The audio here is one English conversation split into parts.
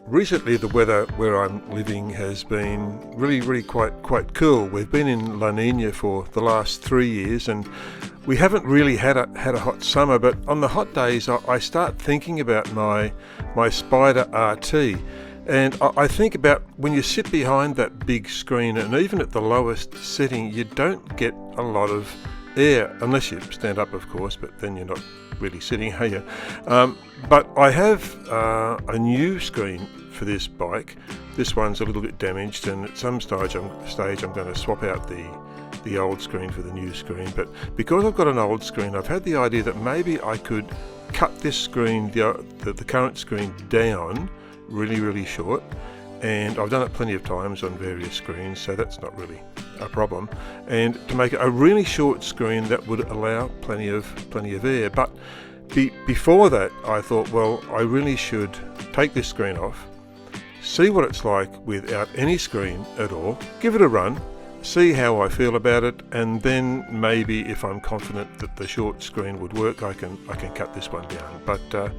Recently the weather where I'm living has been really quite cool. We've been in La Nina for the last 3 years and we haven't really had a hot summer, but on the hot days I start thinking about my Spyder RT, and I think about when you sit behind that big screen, and even at the lowest setting you don't get a lot of air, unless you stand up of course, but then you're not really sitting, are you? But I have a new screen for this bike. This one's a little bit damaged, and at some stage I'm going to swap out the old screen for the new screen. But because I've got an old screen, I've had the idea that maybe I could cut this screen, the current screen, down really short, and I've done it plenty of times on various screens, so that's not really a problem, and to make it a really short screen that would allow plenty of air. But before that I thought, well, I really should take this screen off, see what it's like without any screen at all, give it a run, see how I feel about it, and then maybe if I'm confident that the short screen would work, I can cut this one down. But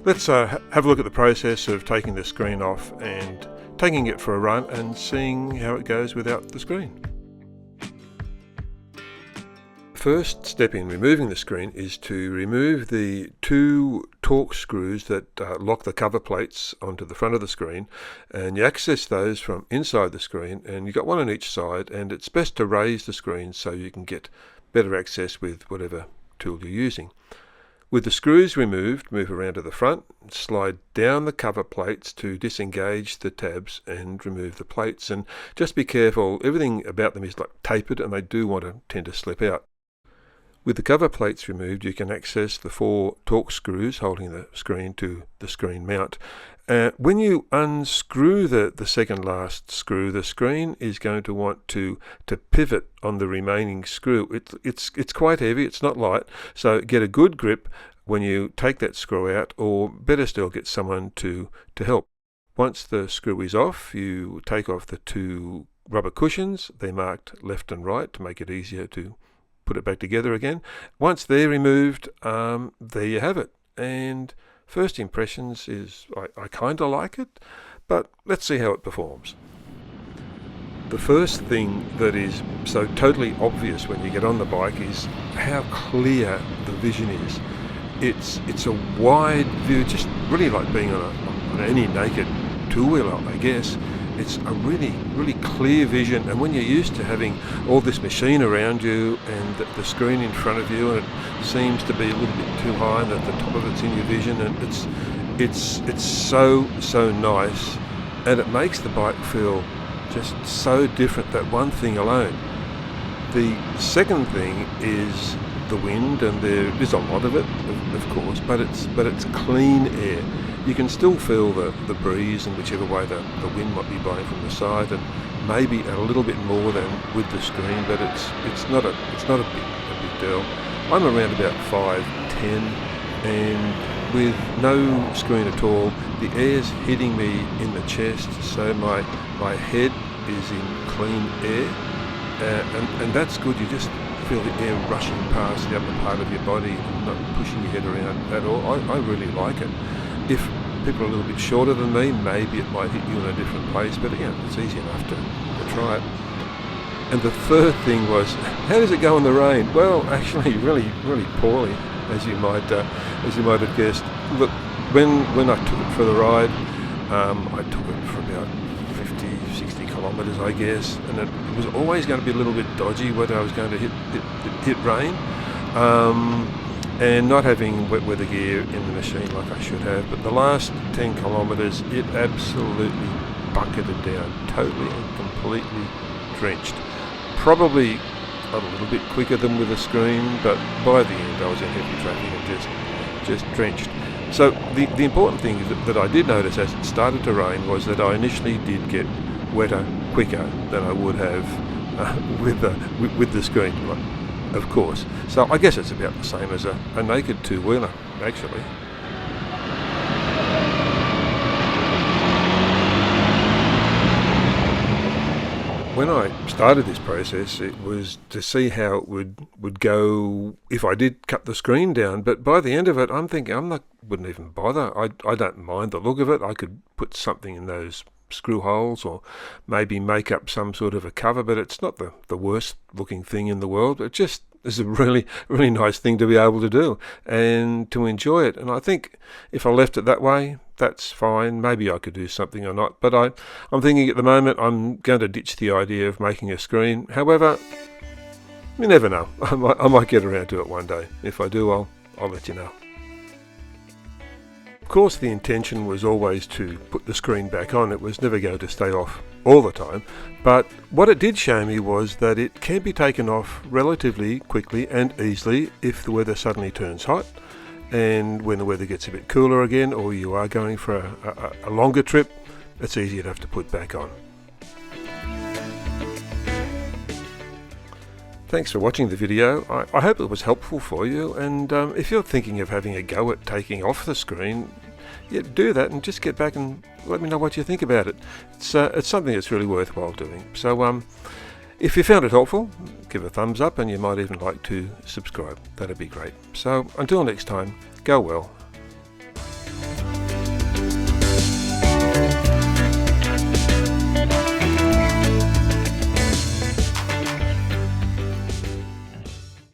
let's have a look at the process of taking the screen off and taking it for a run and seeing how it goes without the screen. First step in removing the screen is to remove the 2 Torx screws that lock the cover plates onto the front of the screen, and you access those from inside the screen, and you've got one on each side, and it's best to raise the screen so you can get better access with whatever tool you're using. With the screws removed, move around to the front, slide down the cover plates to disengage the tabs and remove the plates, and just be careful, everything about them is like tapered and they do want to tend to slip out. With the cover plates removed, you can access the 4 Torx screws holding the screen to the screen mount. When you unscrew the second last screw, the screen is going to want to pivot on the remaining screw. It's quite heavy, it's not light, so get a good grip when you take that screw out, or better still, get someone to help. Once the screw is off, you take off the 2 rubber cushions. They're marked left and right to make it easier to put it back together again. Once they're removed, there you have it. And first impressions is I kind of like it, but let's see how it performs. The first thing that is so totally obvious when you get on the bike is how clear the vision is. It's a wide view, just really like being on any naked two-wheeler, I guess. It's a really clear vision, and when you're used to having all this machine around you and the screen in front of you, and it seems to be a little bit too high and that the top of it's in your vision, and it's so nice, and it makes the bike feel just so different, that one thing alone. The second thing is the wind, and there is a lot of it, of course, but it's clean air. You can still feel the breeze in whichever way the wind might be blowing from the side, and maybe a little bit more than with the screen, but it's not a big deal. I'm around about 5'10", and with no screen at all, the air's hitting me in the chest, so my head is in clean air, and that's good. You just feel the air rushing past the upper part of your body and not pushing your head around at all. I really like it. If people are a little bit shorter than me, maybe it might hit you in a different place, but again, it's easy enough to try it. And the third thing was, how does it go in the rain? Well, actually, really poorly, as you might have guessed. Look, when I took it for the ride, I took it for about 50-60 kilometres, I guess, and it was always going to be a little bit dodgy whether I was going to hit rain. And not having wet weather gear in the machine like I should have, but the last 10 kilometres it absolutely bucketed down, totally and completely drenched. Probably a little bit quicker than with a screen, but by the end I was in heavy traffic and just drenched. So the important thing that I did notice as it started to rain was that I initially did get wetter quicker than I would have with the screen, of course. So I guess it's about the same as a naked two-wheeler, actually. When I started this process, it was to see how it would go if I did cut the screen down. But by the end of it, I'm thinking wouldn't even bother. I don't mind the look of it. I could put something in those screw holes or maybe make up some sort of a cover, but it's not the worst looking thing in the world. It just is a really, really nice thing to be able to do and to enjoy it. And I think if I left it that way, that's fine. Maybe I could do something or not. But I'm thinking at the moment I'm going to ditch the idea of making a screen. However, you never know. I might get around to it one day. If I do, I'll let you know. Of course, the intention was always to put the screen back on. It was never going to stay off all the time. But what it did show me was that it can be taken off relatively quickly and easily if the weather suddenly turns hot, and when the weather gets a bit cooler again, or you are going for a longer trip, it's easy enough to put back on. Thanks for watching the video. I hope it was helpful for you, and if you're thinking of having a go at taking off the screen, yeah, do that and just get back and let me know what you think about it. It's something that's really worthwhile doing. So if you found it helpful, give a thumbs up, and you might even like to subscribe. That'd be great. So until next time, go well.